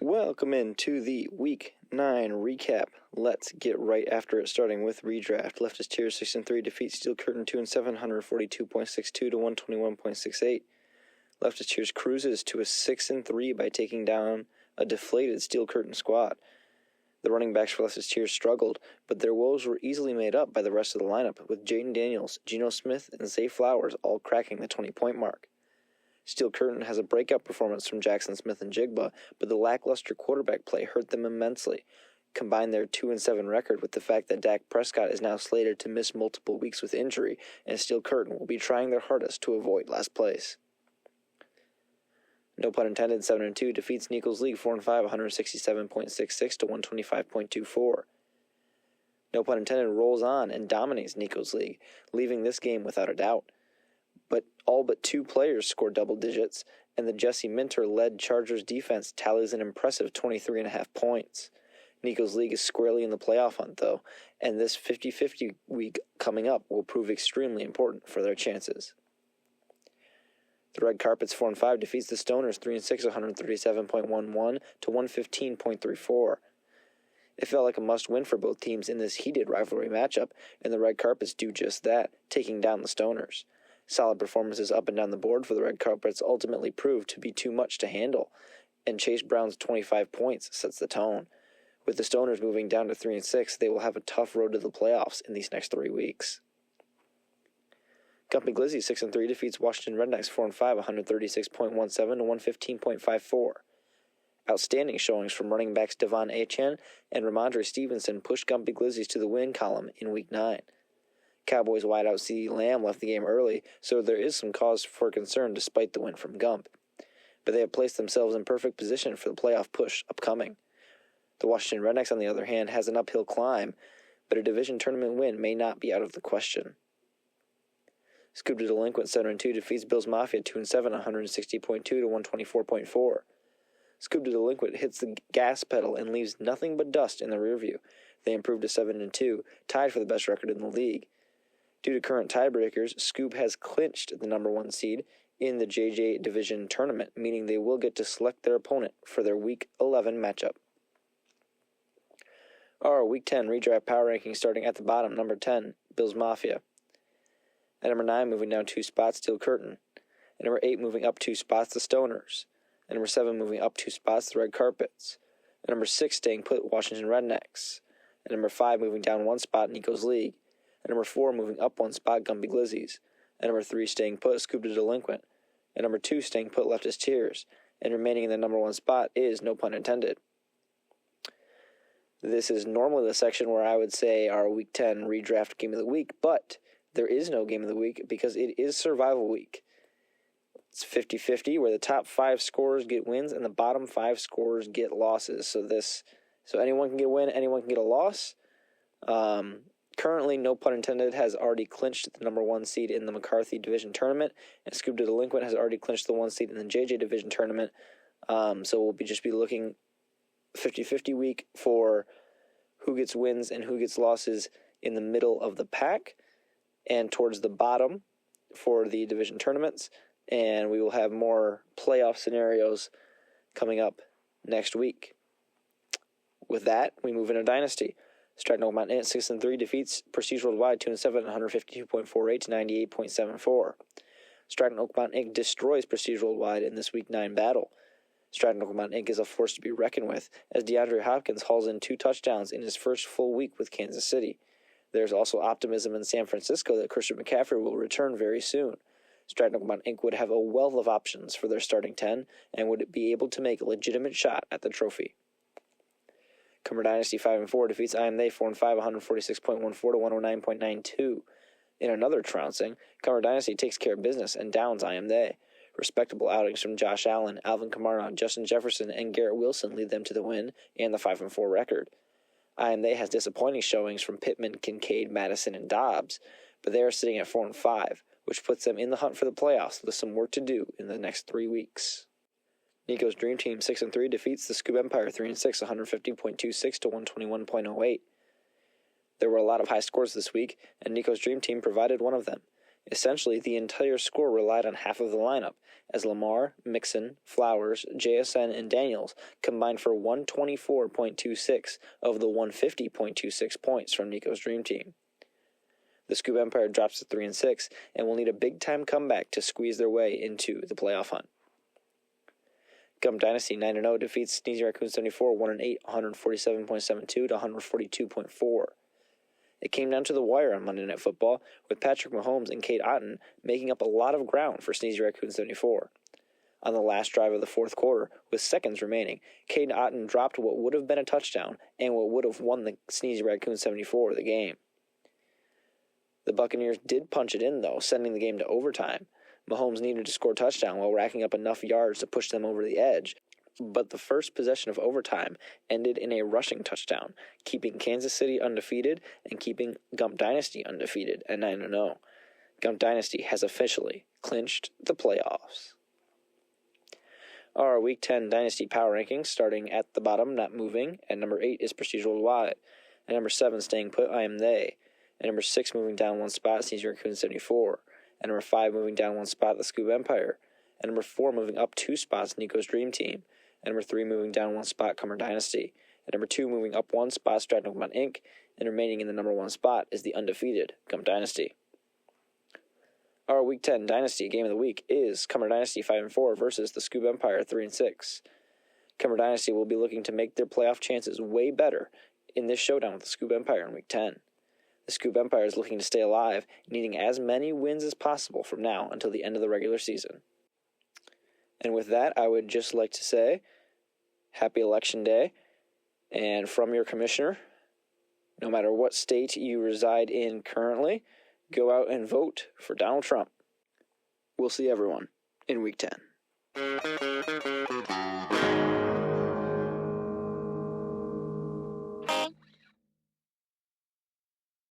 Welcome into the Week 9 recap. Let's get right after it, starting with redraft. Leftist Tier 6-3 defeats Steel Curtain 2-7, 142.62 to 121.68. Leftist Tiers cruises to a 6-3 by taking down a deflated Steel Curtain squad. The running backs for Leftist Tiers struggled, but their woes were easily made up by the rest of the lineup, with Jaden Daniels, Geno Smith, and Zay Flowers all cracking the 20-point mark. Steel Curtain has a breakout performance from Jackson Smith and Jigba, but the lackluster quarterback play hurt them immensely. Combine their 2-7 record with the fact that Dak Prescott is now slated to miss multiple weeks with injury, and Steel Curtain will be trying their hardest to avoid last place. No pun intended, 7-2 defeats Nico's League 4-5, 167.66 to 125.24. No pun intended rolls on and dominates Nico's League, leaving this game without a doubt. But all but two players scored double digits, and the Jesse Minter-led Chargers defense tallies an impressive 23.5 points. Nico's League is squarely in the playoff hunt, though, and this 50-50 week coming up will prove extremely important for their chances. The Red Carpets 4-5 defeats the Stoners 3-6, 137.11 to 115.34. It felt like a must-win for both teams in this heated rivalry matchup, and the Red Carpets do just that, taking down the Stoners. Solid performances up and down the board for the Red Carpets ultimately proved to be too much to handle, and Chase Brown's 25 points sets the tone. With the Stoners moving down to 3-6, they will have a tough road to the playoffs in these next 3 weeks. Gumpy Glizzy 6-3 defeats Washington Rednecks 4-5, 136.17 to 115.54. Outstanding showings from running backs Devon Achane and Ramondre Stevenson pushed Gumpy Glizzies to the win column in Week 9. Cowboys wideout CeeDee Lamb left the game early, so there is some cause for concern despite the win from Gump. But they have placed themselves in perfect position for the playoff push upcoming. The Washington Rednecks, on the other hand, has an uphill climb, but a division tournament win may not be out of the question. Scoop the Delinquent 7-2 defeats Bills Mafia 2-7, 160.2 to 124.4. Scoop the Delinquent hits the gas pedal and leaves nothing but dust in the rearview. They improved to 7-2, tied for the best record in the league. Due to current tiebreakers, Scoop has clinched the number 1 seed in the JJ Division Tournament, meaning they will get to select their opponent for their Week 11 matchup. Our Week 10 redraft power ranking starting at the bottom, number 10, Bills Mafia. At number 9, moving down 2 spots, Steel Curtain. At number 8, moving up 2 spots, the Stoners. At number 7, moving up 2 spots, the Red Carpets. At number 6, staying put, Washington Rednecks. At number 5, moving down 1 spot, Nico's League. At number 4, moving up 1 spot, Gumpy Glizzies. At number 3, staying put, Scoop the Delinquent. At number 2, staying put, Leftist Tiers. And remaining in the number 1 spot is, no pun intended. This is normally the section where I would say our Week 10 redraft game of the week, but there is no game of the week because it is survival week. It's 50-50, where the top 5 scorers get wins and the bottom 5 scorers get losses. So anyone can get a win, anyone can get a loss. Currently, no pun intended, has already clinched the number 1 seed in the McCarthy Division Tournament, and Scoop the Delinquent has already clinched the 1 seed in the JJ Division Tournament. So we'll just be looking 50-50 week for who gets wins and who gets losses in the middle of the pack, and towards the bottom for the division tournaments. And we will have more playoff scenarios coming up next week. With that, we move into Dynasty. Stratton Oak Mountain 6-3 defeats Prestige Worldwide 2-7, 152.48 to 98.74. Stratton Oak Mountain Inc. destroys Prestige Worldwide in this Week 9 battle. Stratton Oak Mountain Inc. is a force to be reckoned with, as DeAndre Hopkins hauls in 2 touchdowns in his first full week with Kansas City. There's also optimism in San Francisco that Christian McCaffrey will return very soon. Stratton Oak Mountain Inc. would have a wealth of options for their starting 10 and would be able to make a legitimate shot at the trophy. Cumber Dynasty 5-4 defeats I Am They 4-5, 146.14 to 109.92. In another trouncing, Cumber Dynasty takes care of business and downs I Am They. Respectable outings from Josh Allen, Alvin Kamara, Justin Jefferson, and Garrett Wilson lead them to the win and the 5-4 record. I Am They has disappointing showings from Pittman, Kincaid, Madison, and Dobbs, but they are sitting at 4-5, which puts them in the hunt for the playoffs with some work to do in the next 3 weeks. Nico's Dream Team 6-3 defeats the Scoop Empire 3-6, 150.26 to 121.08. There were a lot of high scores this week, and Nico's Dream Team provided one of them. Essentially, the entire score relied on half of the lineup, as Lamar, Mixon, Flowers, JSN, and Daniels combined for 124.26 of the 150.26 points from Nico's Dream Team. The Scoop Empire drops to 3-6 and will need a big-time comeback to squeeze their way into the playoff hunt. Gump Dynasty 9-0 defeats Sneezy Raccoon 74 1-8, 147.72 to 142.4. It came down to the wire on Monday Night Football, with Patrick Mahomes and Cade Otton making up a lot of ground for Sneezy Raccoon 74. On the last drive of the fourth quarter, with seconds remaining, Cade Otton dropped what would have been a touchdown and what would have won the Sneezy Raccoon 74 the game. The Buccaneers did punch it in, though, sending the game to overtime. Mahomes needed to score a touchdown while racking up enough yards to push them over the edge, but the first possession of overtime ended in a rushing touchdown, keeping Kansas City undefeated and keeping Gump Dynasty undefeated at 9-0. Gump Dynasty has officially clinched the playoffs. Our Week 10 Dynasty Power Rankings, starting at the bottom, not moving. At number 8 is Prestige Worldwide. At number 7, staying put, I Am They. At number 6, moving down one spot, Sneezy Raccoon 74. At number 5, moving down one spot, The Scoop Empire. At number 4, moving up 2 spots, Nico's Dream Team. At number 3, moving down one spot, Cumber Dynasty. At number 2, moving up one spot, Stratton Pokemon Inc. And remaining in the number 1 spot is the undefeated Gump Dynasty. Our Week 10 Dynasty Game of the Week is Cumber Dynasty 5-4 versus the Scoop Empire 3-6. Cumber Dynasty will be looking to make their playoff chances way better in this showdown with the Scoop Empire in Week 10. The Scoop Empire is looking to stay alive, needing as many wins as possible from now until the end of the regular season. And with that, I would just like to say, Happy Election Day, and from your commissioner, no matter what state you reside in currently, go out and vote for Donald Trump. We'll see everyone in Week 10.